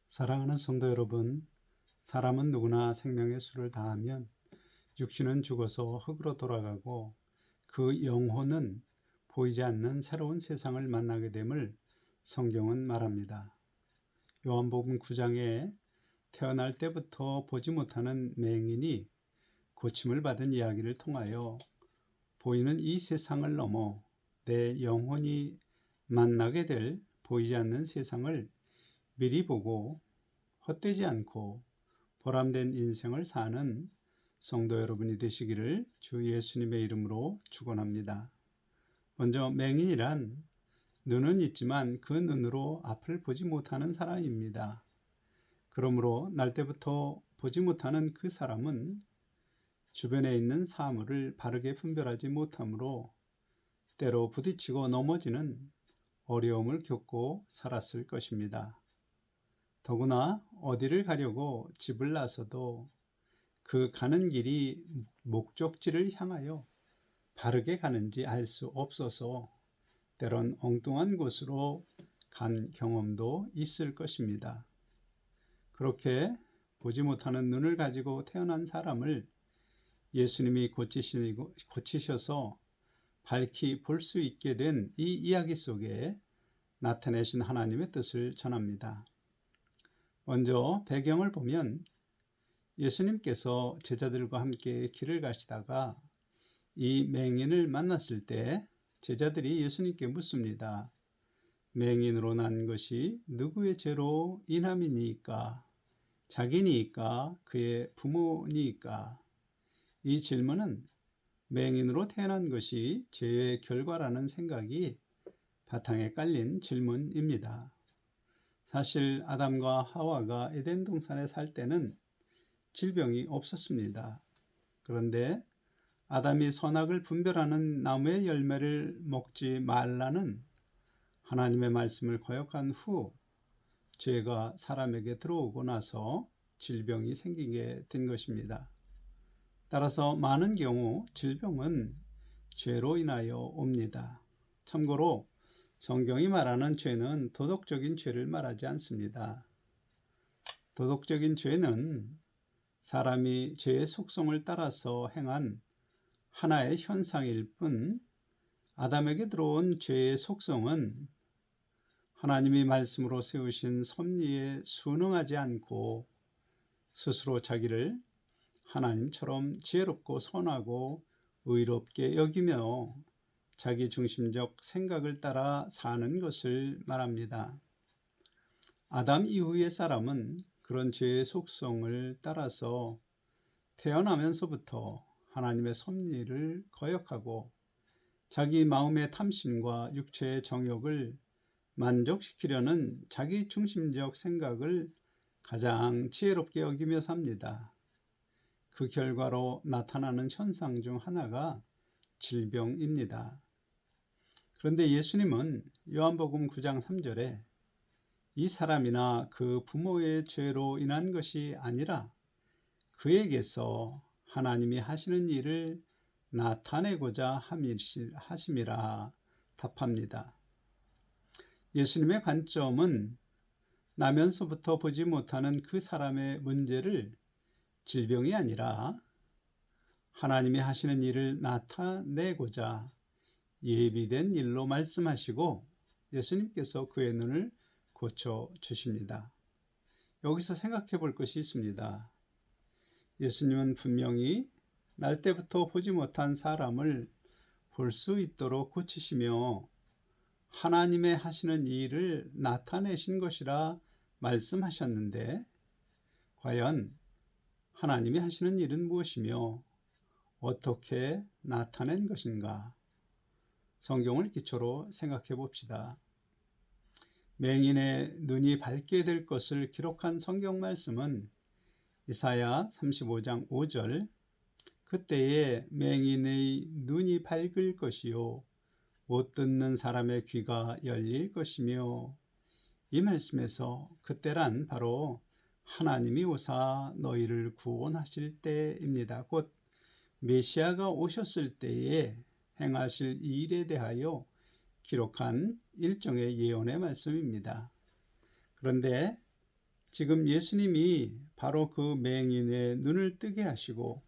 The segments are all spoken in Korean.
사랑하는 성도 여러분, 사람은 누구나 생명의 수를 다하면 육신은 죽어서 흙으로 돌아가고 그 영혼은 보이지 않는 새로운 세상을 만나게 됨을 성경은 말합니다. 요한복음 9장에 태어날 때부터 보지 못하는 맹인이 고침을 받은 이야기를 통하여 보이는 이 세상을 넘어 내 영혼이 만나게 될 보이지 않는 세상을 미리 보고 헛되지 않고 보람된 인생을 사는 성도 여러분이 되시기를 주 예수님의 이름으로 축원합니다. 먼저 맹인이란 눈은 있지만 그 눈으로 앞을 보지 못하는 사람입니다. 그러므로 날 때부터 보지 못하는 그 사람은 주변에 있는 사물을 바르게 분별하지 못하므로 때로 부딪히고 넘어지는 어려움을 겪고 살았을 것입니다. 더구나 어디를 가려고 집을 나서도 그 가는 길이 목적지를 향하여 바르게 가는지 알 수 없어서 때론 엉뚱한 곳으로 간 경험도 있을 것입니다. 그렇게 보지 못하는 눈을 가지고 태어난 사람을 예수님이 고치셔서 밝히 볼 수 있게 된 이 이야기 속에 나타내신 하나님의 뜻을 전합니다. 먼저 배경을 보면 예수님께서 제자들과 함께 길을 가시다가 이 맹인을 만났을 때 제자들이 예수님께 묻습니다. 맹인으로 난 것이 누구의 죄로 인함이니까? 자기니까? 그의 부모니까? 이 질문은 맹인으로 태어난 것이 죄의 결과라는 생각이 바탕에 깔린 질문입니다. 사실 아담과 하와가 에덴 동산에 살 때는 질병이 없었습니다. 그런데 아담이 선악을 분별하는 나무의 열매를 먹지 말라는 하나님의 말씀을 거역한 후 죄가 사람에게 들어오고 나서 질병이 생기게 된 것입니다. 따라서 많은 경우 질병은 죄로 인하여 옵니다. 참고로 성경이 말하는 죄는 도덕적인 죄를 말하지 않습니다. 도덕적인 죄는 사람이 죄의 속성을 따라서 행한 하나의 현상일 뿐 아담에게 들어온 죄의 속성은 하나님이 말씀으로 세우신 섭리에 순응하지 않고 스스로 자기를 하나님처럼 지혜롭고 선하고 의롭게 여기며 자기 중심적 생각을 따라 사는 것을 말합니다. 아담 이후의 사람은 그런 죄의 속성을 따라서 태어나면서부터 하나님의 섭리를 거역하고 자기 마음의 탐심과 육체의 정욕을 만족시키려는 자기 중심적 생각을 가장 지혜롭게 여기며 삽니다. 그 결과로 나타나는 현상 중 하나가 질병입니다. 그런데 예수님은 요한복음 9장 3절에 이 사람이나 그 부모의 죄로 인한 것이 아니라 그에게서 하나님이 하시는 일을 나타내고자 하심이라 답합니다. 예수님의 관점은 나면서부터 보지 못하는 그 사람의 문제를 질병이 아니라 하나님이 하시는 일을 나타내고자 예비된 일로 말씀하시고 예수님께서 그의 눈을 고쳐주십니다. 여기서 생각해 볼 것이 있습니다. 예수님은 분명히 날 때부터 보지 못한 사람을 볼 수 있도록 고치시며 하나님의 하시는 일을 나타내신 것이라 말씀하셨는데 과연 하나님이 하시는 일은 무엇이며 어떻게 나타낸 것인가? 성경을 기초로 생각해 봅시다. 맹인의 눈이 밝게 될 것을 기록한 성경 말씀은 이사야 35장 5절 그때에 맹인의 눈이 밝을 것이요 못 듣는 사람의 귀가 열릴 것이며 이 말씀에서 그때란 바로 하나님이 오사 너희를 구원하실 때입니다. 곧 메시아가 오셨을 때에 행하실 일에 대하여 기록한 일종의 예언의 말씀입니다. 그런데 지금 예수님이 바로 그 맹인의 눈을 뜨게 하시고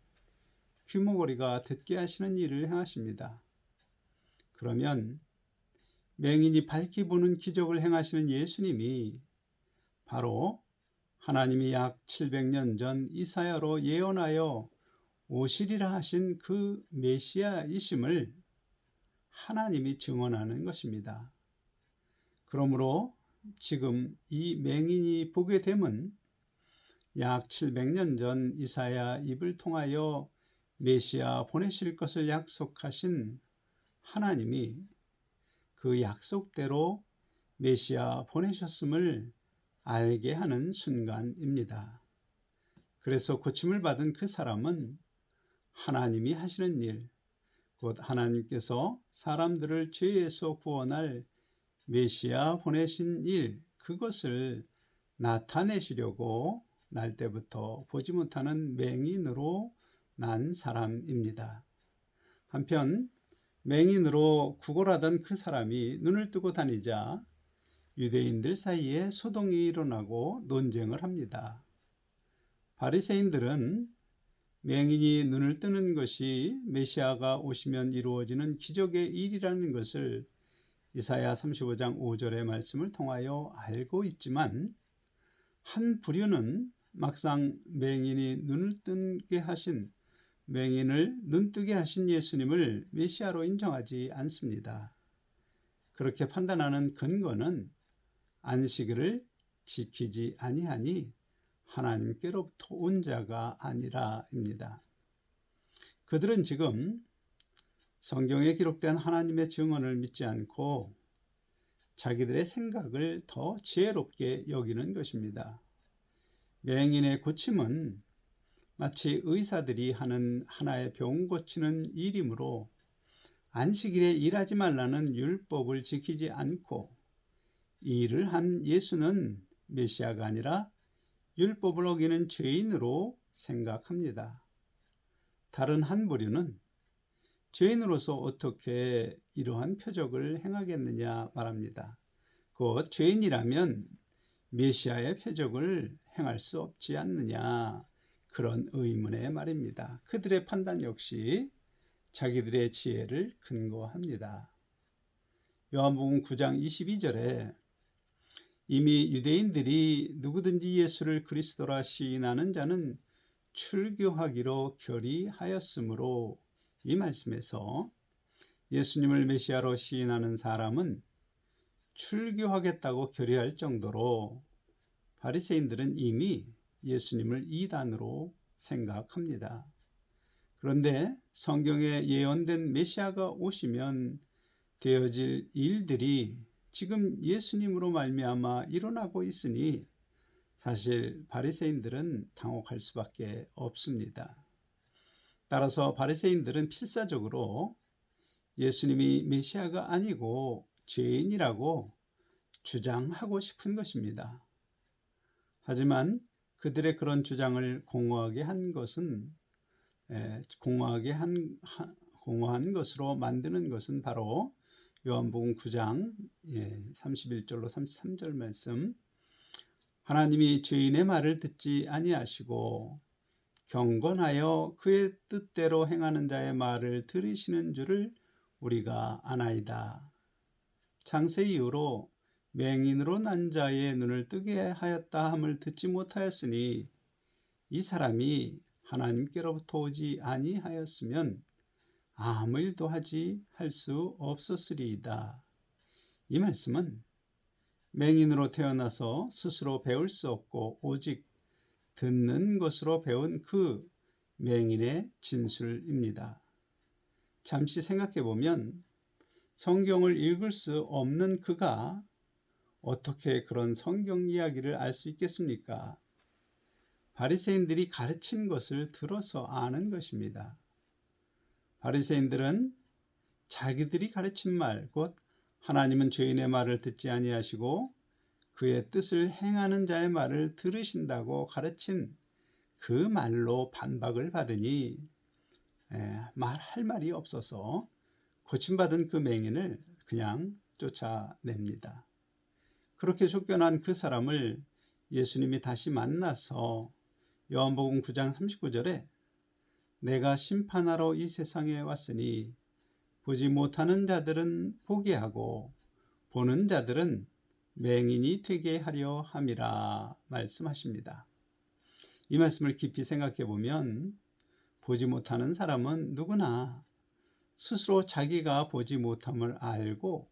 귀머거리가 듣게 하시는 일을 행하십니다. 그러면 맹인이 밝게 보는 기적을 행하시는 예수님이 바로 하나님이 약 700년 전 이사야로 예언하여 오시리라 하신 그 메시아이심을 하나님이 증언하는 것입니다. 그러므로 지금 이 맹인이 보게 됨은 약 700년 전 이사야 입을 통하여 메시아 보내실 것을 약속하신 하나님이 그 약속대로 메시아 보내셨음을 알게 하는 순간입니다. 그래서 고침을 받은 그 사람은 하나님이 하시는 일, 곧 하나님께서 사람들을 죄에서 구원할 메시아 보내신 일, 그것을 나타내시려고 날 때부터 보지 못하는 맹인으로 난 사람입니다. 한편 맹인으로 구걸하던 그 사람이 눈을 뜨고 다니자 유대인들 사이에 소동이 일어나고 논쟁을 합니다. 바리새인들은 맹인이 눈을 뜨는 것이 메시아가 오시면 이루어지는 기적의 일이라는 것을 이사야 35장 5절의 말씀을 통하여 알고 있지만 한 부류는 막상 맹인을 눈뜨게 하신 예수님을 메시아로 인정하지 않습니다. 그렇게 판단하는 근거는 안식일을 지키지 아니하니 하나님께로부터 온 자가 아니라입니다. 그들은 지금 성경에 기록된 하나님의 증언을 믿지 않고 자기들의 생각을 더 지혜롭게 여기는 것입니다. 맹인의 고침은 마치 의사들이 하는 하나의 병 고치는 일이므로 안식일에 일하지 말라는 율법을 지키지 않고 이 일을 한 예수는 메시아가 아니라 율법을 어기는 죄인으로 생각합니다. 다른 한 부류는 죄인으로서 어떻게 이러한 표적을 행하겠느냐 말합니다. 곧 죄인이라면 메시아의 표적을 행할 수 없지 않느냐, 그런 의문의 말입니다. 그들의 판단 역시 자기들의 지혜를 근거합니다. 요한복음 9장 22절에 이미 유대인들이 누구든지 예수를 그리스도라 시인하는 자는 출교하기로 결의하였으므로, 이 말씀에서 예수님을 메시아로 시인하는 사람은 출교하겠다고 결의할 정도로 바리새인들은 이미 예수님을 이단으로 생각합니다. 그런데 성경에 예언된 메시아가 오시면 되어질 일들이 지금 예수님으로 말미암아 일어나고 있으니 사실 바리새인들은 당혹할 수밖에 없습니다. 따라서 바리새인들은 필사적으로 예수님이 메시아가 아니고 죄인이라고 주장하고 싶은 것입니다. 하지만 그들의 그런 주장을 공허하게 한 것은 공허한 것으로 만드는 것은 바로 요한복음 9장 31절로 33절 말씀, 하나님이 죄인의 말을 듣지 아니하시고 경건하여 그의 뜻대로 행하는 자의 말을 들으시는 줄을 우리가 아나이다. 창세 이후로 맹인으로 난 자의 눈을 뜨게 하였다 함을 듣지 못하였으니 이 사람이 하나님께로부터 오지 아니하였으면 아무 일도 할 수 없었으리이다. 이 말씀은 맹인으로 태어나서 스스로 배울 수 없고 오직 듣는 것으로 배운 그 맹인의 진술입니다. 잠시 생각해 보면 성경을 읽을 수 없는 그가 어떻게 그런 성경 이야기를 알 수 있겠습니까? 바리새인들이 가르친 것을 들어서 아는 것입니다. 바리새인들은 자기들이 가르친 말, 곧 하나님은 죄인의 말을 듣지 아니하시고 그의 뜻을 행하는 자의 말을 들으신다고 가르친 그 말로 반박을 받으니 말할 말이 없어서 고침받은 그 맹인을 그냥 쫓아냅니다. 그렇게 쫓겨난 그 사람을 예수님이 다시 만나서 요한복음 9장 39절에 내가 심판하러 이 세상에 왔으니 보지 못하는 자들은 보게 하고 보는 자들은 맹인이 되게 하려 함이라 말씀하십니다. 이 말씀을 깊이 생각해 보면 보지 못하는 사람은 누구나 스스로 자기가 보지 못함을 알고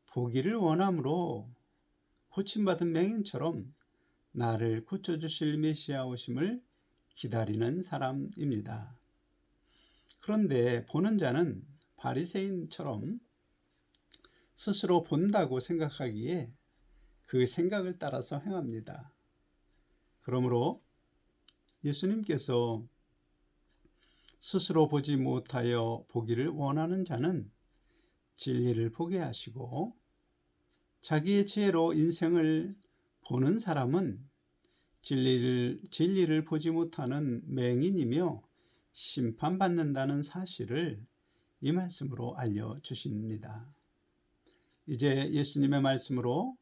보기를 원함으로 고침받은 맹인처럼 나를 고쳐주실 메시아 오심을 기다리는 사람입니다. 그런데 보는 자는 바리새인처럼 스스로 본다고 생각하기에 그 생각을 따라서 행합니다. 그러므로 예수님께서 스스로 보지 못하여 보기를 원하는 자는 진리를 보게 하시고 자기의 지혜로 인생을 보는 사람은 진리를 보지 못하는 맹인이며 심판받는다는 사실을 이 말씀으로 알려주십니다. 이제 예수님의 말씀으로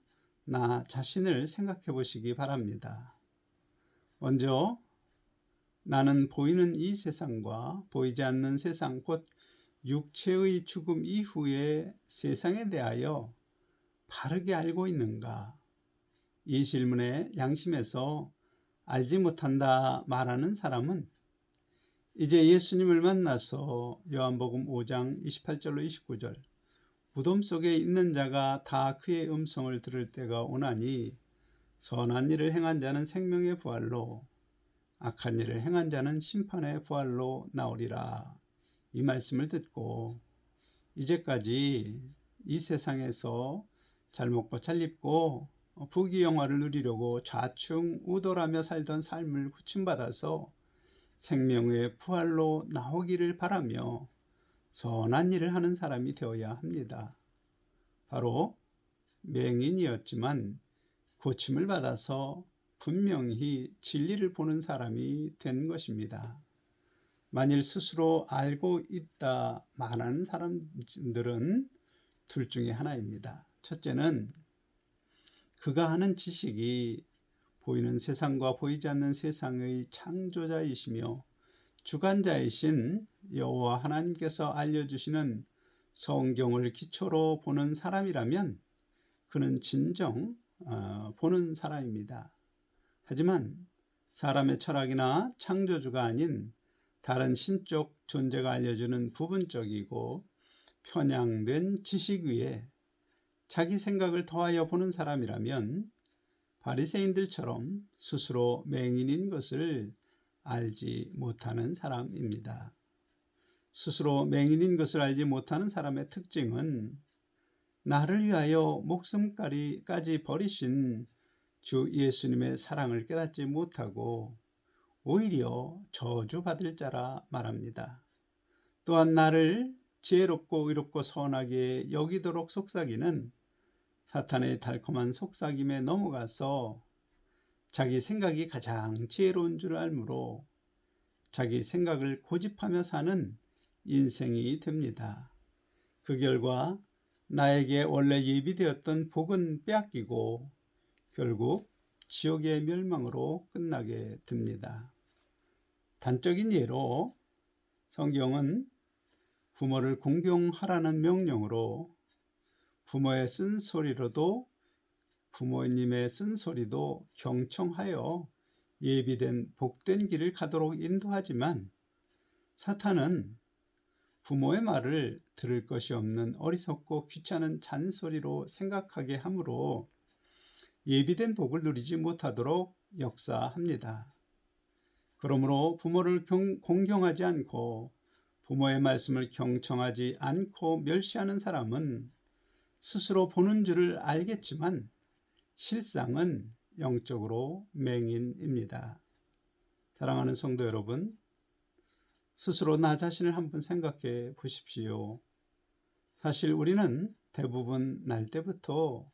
나 자신을 생각해 보시기 바랍니다. 먼저 나는 보이는 이 세상과 보이지 않는 세상, 곧 육체의 죽음 이후의 세상에 대하여 바르게 알고 있는가? 이 질문에 양심에서 알지 못한다 말하는 사람은 이제 예수님을 만나서 요한복음 5장 28절로 29절 무덤 속에 있는 자가 다 그의 음성을 들을 때가 오나니 선한 일을 행한 자는 생명의 부활로 악한 일을 행한 자는 심판의 부활로 나오리라. 이 말씀을 듣고 이제까지 이 세상에서 잘 먹고 잘 입고 부귀영화를 누리려고 좌충우돌하며 살던 삶을 고침받아서 생명의 부활로 나오기를 바라며 선한 일을 하는 사람이 되어야 합니다. 바로 맹인이었지만 고침을 받아서 분명히 진리를 보는 사람이 된 것입니다. 만일 스스로 알고 있다 말하는 사람들은 둘 중에 하나입니다. 첫째는 그가 하는 지식이 보이는 세상과 보이지 않는 세상의 창조자이시며 주관자이신 여호와 하나님께서 알려주시는 성경을 기초로 보는 사람이라면 그는 진정 보는 사람입니다. 하지만 사람의 철학이나 창조주가 아닌 다른 신적 존재가 알려주는 부분적이고 편향된 지식 위에 자기 생각을 더하여 보는 사람이라면 바리새인들처럼 스스로 맹인인 것을 알지 못하는 사람입니다. 스스로 맹인인 것을 알지 못하는 사람의 특징은 나를 위하여 목숨까지 버리신 주 예수님의 사랑을 깨닫지 못하고 오히려 저주받을 자라 말합니다. 또한 나를 지혜롭고 의롭고 선하게 여기도록 속삭이는 사탄의 달콤한 속삭임에 넘어가서 자기 생각이 가장 지혜로운 줄 알므로 자기 생각을 고집하며 사는 인생이 됩니다. 그 결과 나에게 원래 예비되었던 복은 빼앗기고 결국 지옥의 멸망으로 끝나게 됩니다. 단적인 예로 성경은 부모를 공경하라는 명령으로 부모님의 쓴소리도 경청하여 예비된 복된 길을 가도록 인도하지만 사탄은 부모의 말을 들을 것이 없는 어리석고 귀찮은 잔소리로 생각하게 하므로 예비된 복을 누리지 못하도록 역사합니다. 그러므로 부모를 공경하지 않고 부모의 말씀을 경청하지 않고 멸시하는 사람은 스스로 보는 줄을 알겠지만 실상은 영적으로 맹인입니다. 사랑하는 성도 여러분, 스스로 나 자신을 한번 생각해 보십시오. 사실 우리는 대부분 날 때부터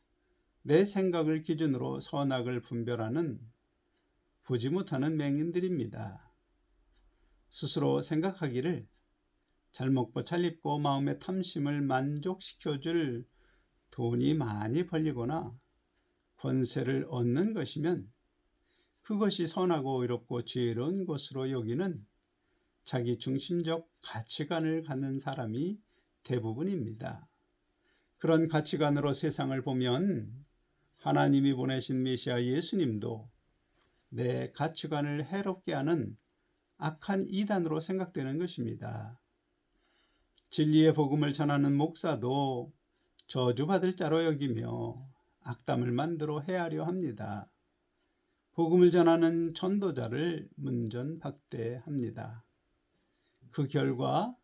내 생각을 기준으로 선악을 분별하는 보지 못하는 맹인들입니다. 스스로 생각하기를 잘 먹고 잘 입고 마음의 탐심을 만족시켜줄 돈이 많이 벌리거나 권세를 얻는 것이면 그것이 선하고 의롭고 지혜로운 것으로 여기는 자기 중심적 가치관을 갖는 사람이 대부분입니다. 그런 가치관으로 세상을 보면 하나님이 보내신 메시아 예수님도 내 가치관을 해롭게 하는 악한 이단으로 생각되는 것입니다. 진리의 복음을 전하는 목사도 저주받을 자로 여기며 악담을 만들어 해하려 합니다. 복음을 전하는 전도자를 문전박대합니다. 그 결과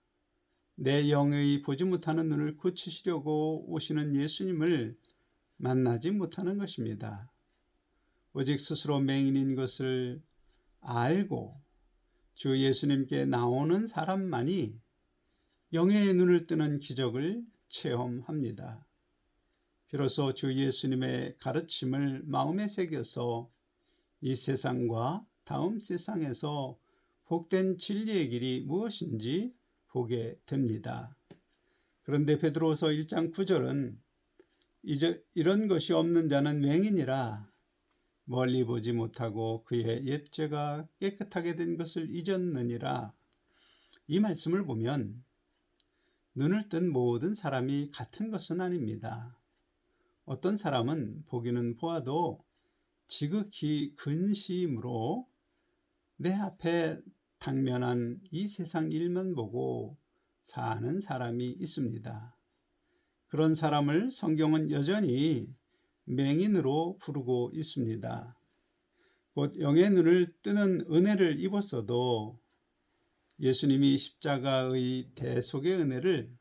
내 영의 보지 못하는 눈을 고치시려고 오시는 예수님을 만나지 못하는 것입니다. 오직 스스로 맹인인 것을 알고 주 예수님께 나오는 사람만이 영의 눈을 뜨는 기적을 체험합니다. 비로소 주 예수님의 가르침을 마음에 새겨서 이 세상과 다음 세상에서 복된 진리의 길이 무엇인지 보게 됩니다. 그런데 베드로후서 1장 9절은 이런 것이 없는 자는 맹인이라 멀리 보지 못하고 그의 옛죄가 깨끗하게 된 것을 잊었느니라. 이 말씀을 보면 눈을 뜬 모든 사람이 같은 것은 아닙니다. 어떤 사람은 보기는 보아도 지극히 근심으로 내 앞에 당면한 이 세상 일만 보고 사는 사람이 있습니다. 그런 사람을 성경은 여전히 맹인으로 부르고 있습니다. 곧 영의 눈을 뜨는 은혜를 입었어도 예수님이 십자가의 대속의 은혜를,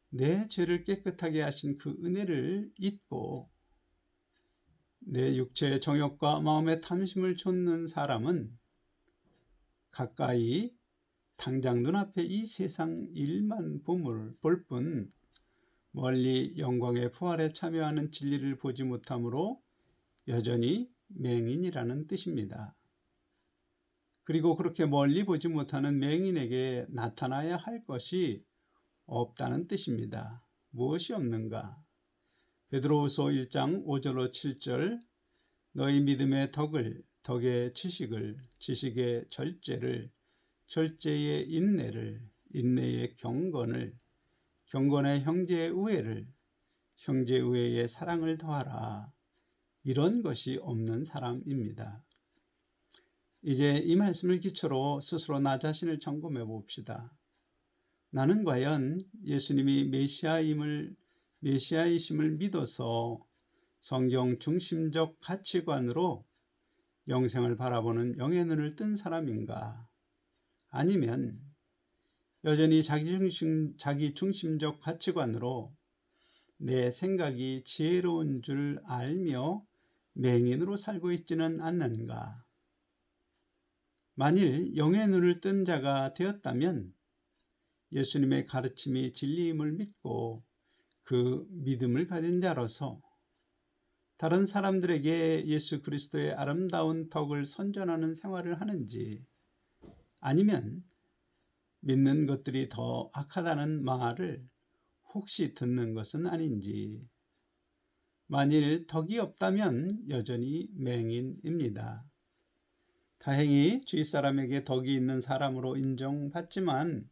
내 죄를 깨끗하게 하신 그 은혜를 잊고 내 육체의 정욕과 마음의 탐심을 좇는 사람은 가까이 당장 눈앞에 이 세상 일만 볼 뿐 멀리 영광의 부활에 참여하는 진리를 보지 못하므로 여전히 맹인이라는 뜻입니다. 그리고 그렇게 멀리 보지 못하는 맹인에게 나타나야 할 것이 없다는 뜻입니다. 무엇이 없는가? 베드로후서 1장 5절로 7절 너희 믿음의 덕을, 덕의 지식을, 지식의 절제를, 절제의 인내를, 인내의 경건을, 경건의 형제의 우애를, 형제의 우애의 사랑을 더하라. 이런 것이 없는 사람입니다. 이제 이 말씀을 기초로 스스로 나 자신을 점검해 봅시다. 나는 과연 예수님이 메시아이심을 믿어서 성경 중심적 가치관으로 영생을 바라보는 영의 눈을 뜬 사람인가? 아니면 여전히 자기 중심적 가치관으로 내 생각이 지혜로운 줄 알며 맹인으로 살고 있지는 않는가? 만일 영의 눈을 뜬 자가 되었다면 예수님의 가르침이 진리임을 믿고 그 믿음을 가진 자로서 다른 사람들에게 예수 그리스도의 아름다운 덕을 선전하는 생활을 하는지, 아니면 믿는 것들이 더 악하다는 말을 혹시 듣는 것은 아닌지, 만일 덕이 없다면 여전히 맹인입니다. 다행히 주위 사람에게 덕이 있는 사람으로 인정받지만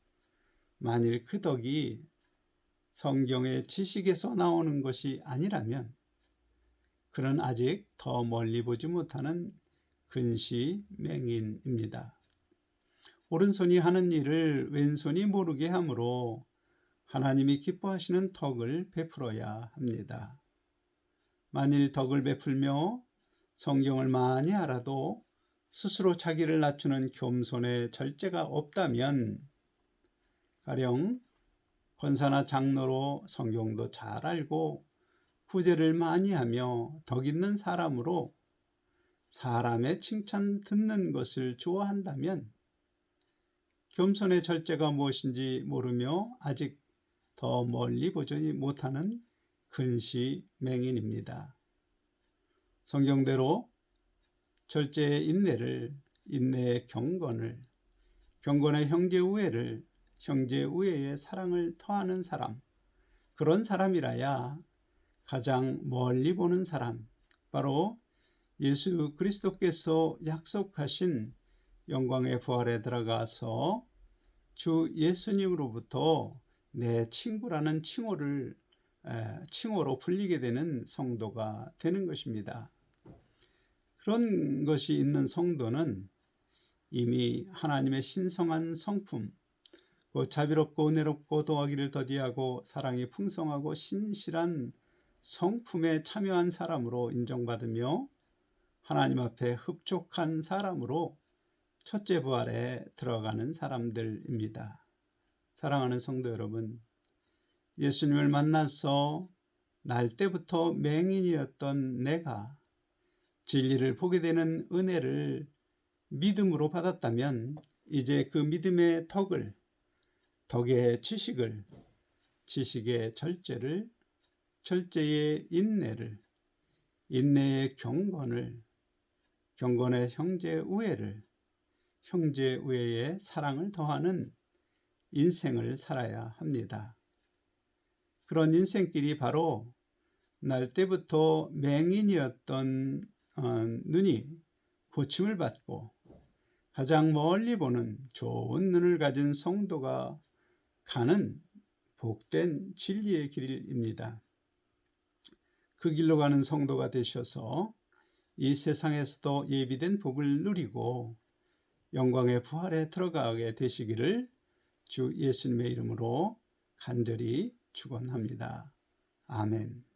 만일 그 덕이 성경의 지식에서 나오는 것이 아니라면 그는 아직 더 멀리 보지 못하는 근시 맹인입니다. 오른손이 하는 일을 왼손이 모르게 하므로 하나님이 기뻐하시는 덕을 베풀어야 합니다. 만일 덕을 베풀며 성경을 많이 알아도 스스로 자기를 낮추는 겸손의 절제가 없다면 가령 권사나 장로로 성경도 잘 알고 구제를 많이 하며 덕 있는 사람으로 사람의 칭찬 듣는 것을 좋아한다면 겸손의 절제가 무엇인지 모르며 아직 더 멀리 보지 못하는 근시 맹인입니다. 성경대로 절제의 인내를, 인내의 경건을, 경건의 형제 우애를, 형제 우애의 사랑을 더하는 사람, 그런 사람이라야 가장 멀리 보는 사람, 바로 예수 그리스도께서 약속하신 영광의 부활에 들어가서 주 예수님으로부터 내 친구라는 칭호로 불리게 되는 성도가 되는 것입니다. 그런 것이 있는 성도는 이미 하나님의 신성한 성품, 자비롭고 은혜롭고 도하기를 더디하고 사랑이 풍성하고 신실한 성품에 참여한 사람으로 인정받으며 하나님 앞에 흡족한 사람으로 첫째 부활에 들어가는 사람들입니다. 사랑하는 성도 여러분, 예수님을 만나서 날 때부터 맹인이었던 내가 진리를 보게 되는 은혜를 믿음으로 받았다면 이제 그 믿음의 덕의 지식의 절제를, 절제의 인내를, 인내의 경건의 형제우애를, 형제우애의 사랑을 더하는 인생을 살아야 합니다. 그런 인생길이 바로 날 때부터 맹인이었던 눈이 고침을 받고 가장 멀리 보는 좋은 눈을 가진 성도가 가는 복된 진리의 길입니다. 그 길로 가는 성도가 되셔서 이 세상에서도 예비된 복을 누리고 영광의 부활에 들어가게 되시기를 주 예수님의 이름으로 간절히 축원합니다. 아멘.